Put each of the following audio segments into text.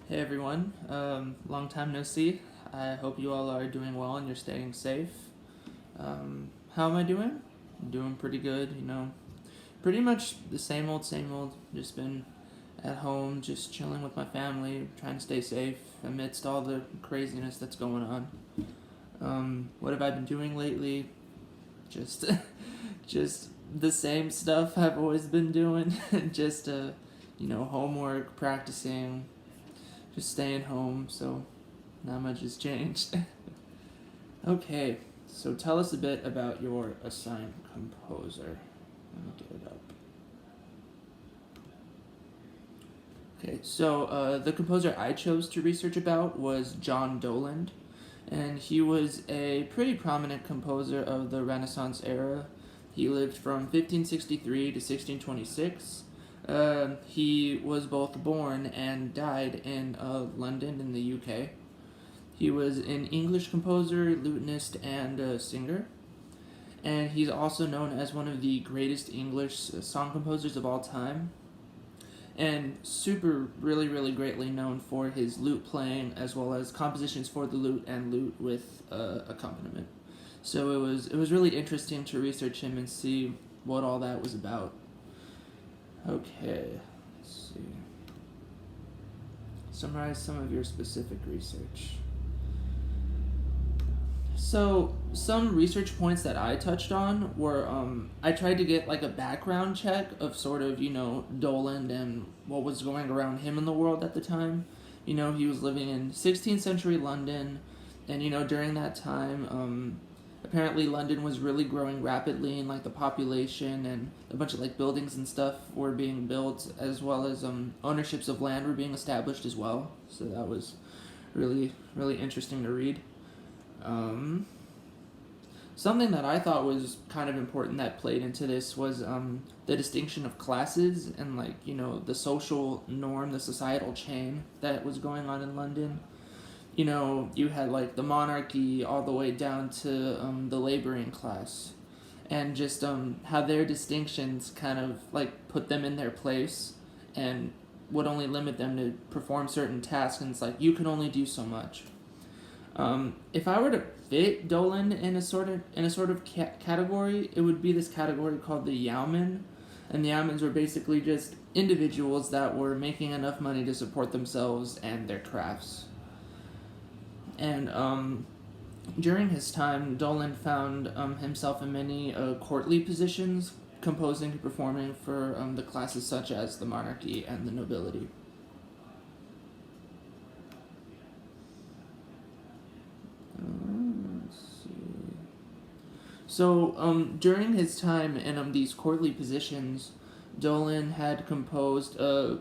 Hey everyone, long time no see. I hope you all are doing well and you're staying safe. How am I doing? I'm doing pretty good, pretty much the same old. Just been at home, just chilling with my family, trying to stay safe amidst all the craziness that's going on. What have I been doing lately? Just, just the same stuff I've always been doing. just, homework, practicing, just staying home, so not much has changed. Okay, so tell us a bit about your assigned composer. Let me get it up. Okay, so the composer I chose to research about was John Doland, and he was a pretty prominent composer of the Renaissance era. He lived from 1563 to 1626. He was both born and died in London in the UK. He was an English composer, lutenist, and singer. And he's also known as one of the greatest English song composers of all time. And really, really greatly known for his lute playing as well as compositions for the lute and lute with accompaniment. So it was really interesting to research him and see what all that was about. Okay, let's see. Summarize some of your specific research. So some research points that I touched on were I tried to get like a background check of sort of Doland and what was going around him in the world at the time. He was living in 16th century London, and during that time, apparently London was really growing rapidly in like the population, and a bunch of like buildings and stuff were being built, as well as ownerships of land were being established as well. So that was really really interesting to read. Um, Something that I thought was kind of important that played into this was the distinction of classes and like the social norm, the societal chain that was going on in London. You had like the monarchy all the way down to the laboring class, and just how their distinctions kind of like put them in their place and would only limit them to perform certain tasks, and it's like you can only do so much. If I were to fit Dolan in a sort of category, it would be this category called the Yeoman, and the Yeomans were basically just individuals that were making enough money to support themselves and their crafts. And during his time, Dolan found himself in many courtly positions, composing and performing for the classes such as the monarchy and the nobility. Let's see. So, during his time in these courtly positions, Dolan had composed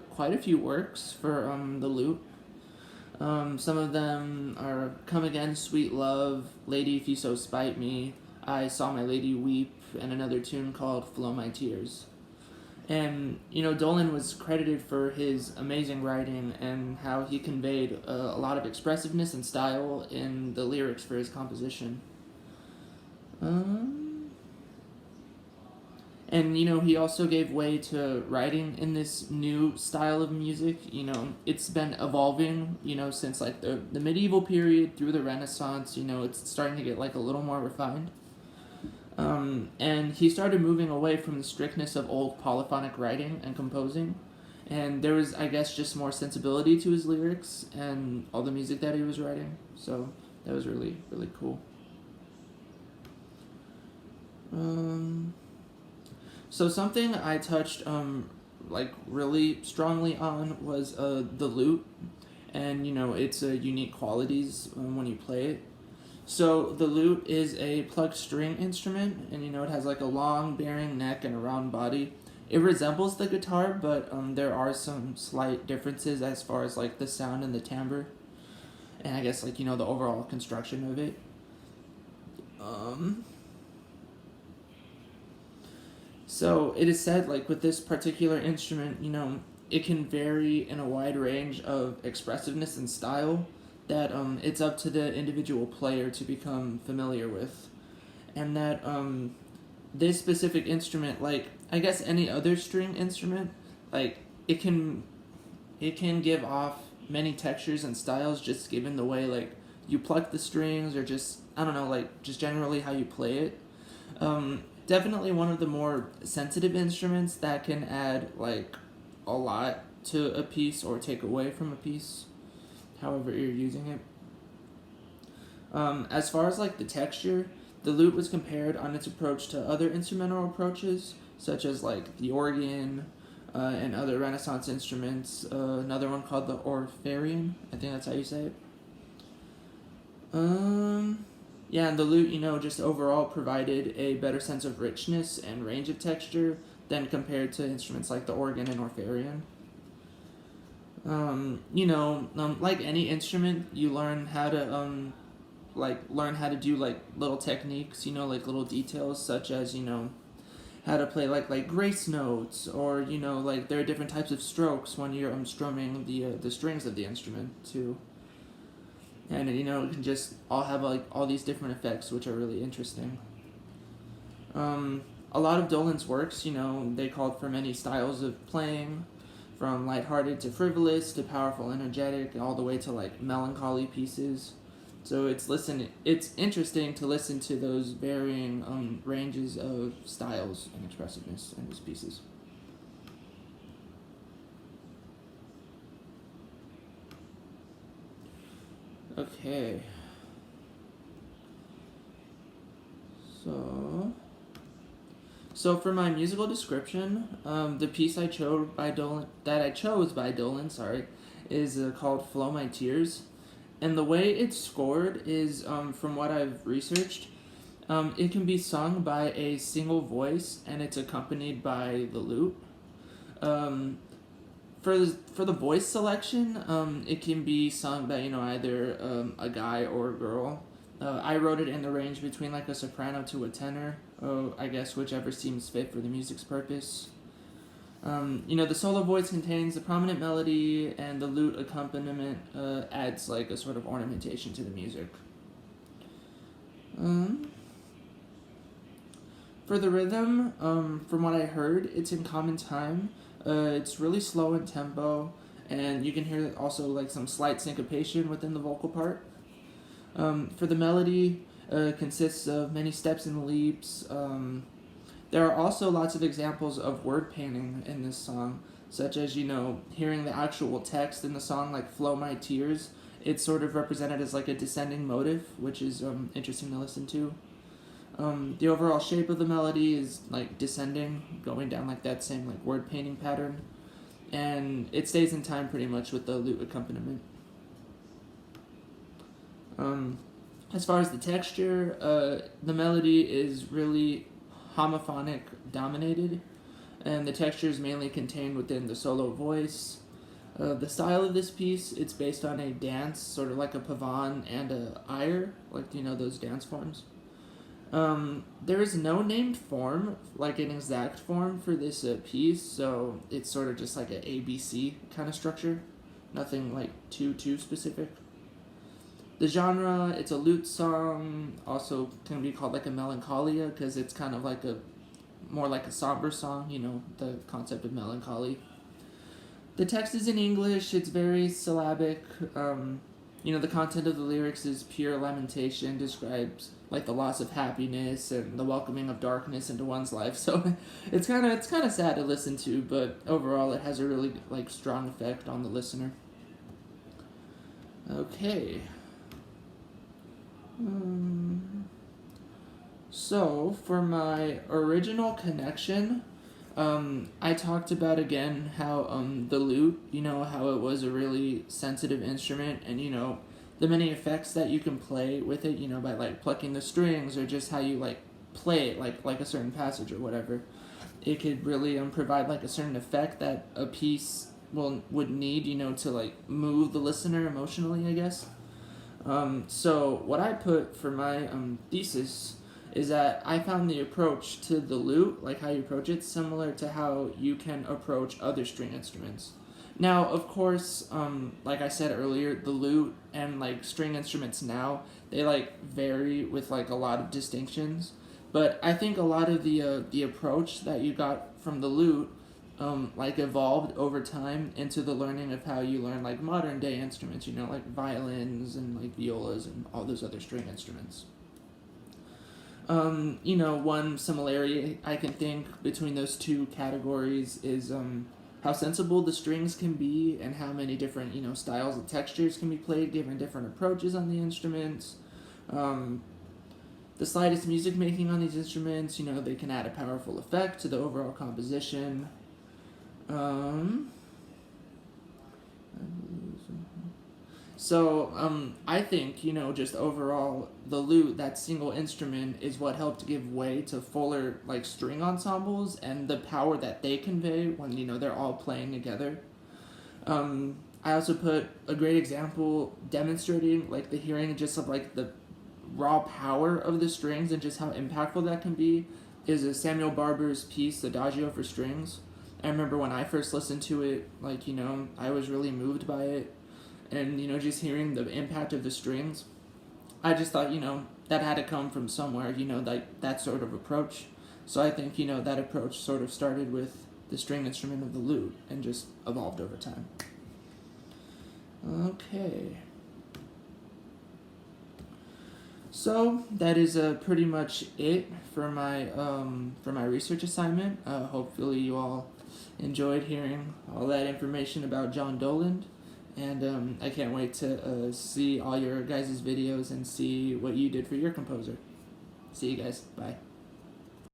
quite a few works for the lute. Some of them are Come Again, Sweet Love, Lady If You So Spite Me, I Saw My Lady Weep, and another tune called Flow My Tears. And, Dolan was credited for his amazing writing and how he conveyed a lot of expressiveness and style in the lyrics for his composition. And, he also gave way to writing in this new style of music. It's been evolving, since like the medieval period through the Renaissance. It's starting to get like a little more refined. And he started moving away from the strictness of old polyphonic writing and composing. And there was, I guess, just more sensibility to his lyrics and all the music that he was writing. So that was really, really cool. So something I touched like really strongly on was the lute, and its unique qualities when you play it. So the lute is a plucked string instrument, and it has like a long bearing neck and a round body. It resembles the guitar, but there are some slight differences as far as like the sound and the timbre, and I guess like the overall construction of it. So it is said like with this particular instrument, it can vary in a wide range of expressiveness and style that it's up to the individual player to become familiar with, and that this specific instrument, like I guess any other string instrument, like it can give off many textures and styles just given the way like you pluck the strings or just I don't know like just generally how you play it. Definitely one of the more sensitive instruments that can add like a lot to a piece or take away from a piece, however you're using it. As far as like the texture, the lute was compared on its approach to other instrumental approaches, such as like the organ and other Renaissance instruments. Another one called the Orfferion. I think that's how you say it. Yeah, and the lute, just overall provided a better sense of richness and range of texture than compared to instruments like the organ and Orfferion. Like any instrument, you learn how to learn how to do like little techniques, like little details such as how to play like grace notes, or like there are different types of strokes when you're strumming the strings of the instrument too, and it can just all have like all these different effects which are really interesting. A lot of Dolen's works, they called for many styles of playing, from lighthearted to frivolous to powerful, energetic, all the way to like melancholy pieces. So it's interesting to listen to those varying ranges of styles and expressiveness in his pieces. Okay. So for my musical description, the piece I chose by Dolen, is called "Flow My Tears," and the way it's scored is, from what I've researched, it can be sung by a single voice and it's accompanied by the lute. Um, for the voice selection, it can be sung by either a guy or a girl. I wrote it in the range between like a soprano to a tenor. I guess whichever seems fit for the music's purpose. The solo voice contains a prominent melody, and the lute accompaniment adds like a sort of ornamentation to the music. For the rhythm, from what I heard, it's in common time. It's really slow in tempo, and you can hear also like some slight syncopation within the vocal part. For the melody, consists of many steps and leaps. There are also lots of examples of word painting in this song, such as, hearing the actual text in the song, like "Flow My Tears." It's sort of represented as like a descending motive, which is interesting to listen to. The overall shape of the melody is like descending, going down like that same like word painting pattern, and it stays in time pretty much with the lute accompaniment. As far as the texture, the melody is really homophonic dominated, and the texture is mainly contained within the solo voice. The style of this piece, it's based on a dance, sort of like a pavane and a air, like those dance forms. There is no named form, like an exact form for this piece, so it's sort of just like an ABC kind of structure, nothing like too specific. The genre, it's a lute song, also can be called like a melancholia, because it's kind of like more like a somber song, the concept of melancholy. The text is in English, it's very syllabic. The content of the lyrics is pure lamentation, describes like the loss of happiness and the welcoming of darkness into one's life. So it's kind of sad to listen to, but overall it has a really like strong effect on the listener. Okay. So, for my original connection, I talked about again how the lute, how it was a really sensitive instrument, and the many effects that you can play with it, by like plucking the strings, or just how you like play it, like a certain passage or whatever. It could really provide like a certain effect that a piece would need, to like move the listener emotionally, I guess. So what I put for my thesis is that I found the approach to the lute, like how you approach it, similar to how you can approach other string instruments. Now, of course, like I said earlier, the lute and like string instruments now, they like vary with like a lot of distinctions. But I think a lot of the approach that you got from the lute like evolved over time into the learning of how you learn like modern day instruments, you know, like violins and like violas and all those other string instruments. You know, one similarity I can think between those two categories is how sensible the strings can be and how many different, you know, styles and textures can be played given different approaches on the instruments. Um, the slightest music making on these instruments, you know, they can add a powerful effect to the overall composition. Um, I think, you know, just overall, the lute, that single instrument, is what helped give way to fuller, like, string ensembles and the power that they convey when, you know, they're all playing together. I also put a great example demonstrating, like, the hearing just of, like, the raw power of the strings and just how impactful that can be is a Samuel Barber's piece, Adagio for Strings. I remember when I first listened to it, like, you know, I was really moved by it. And, you know, just hearing the impact of the strings, I just thought, you know, that had to come from somewhere, you know, like that sort of approach. So I think, you know, that approach sort of started with the string instrument of the lute and just evolved over time. Okay. So that is pretty much it for my research assignment. Hopefully you all enjoyed hearing all that information about John Doland, and I can't wait to see all your guys' videos and see what you did for your composer. See you guys. Bye.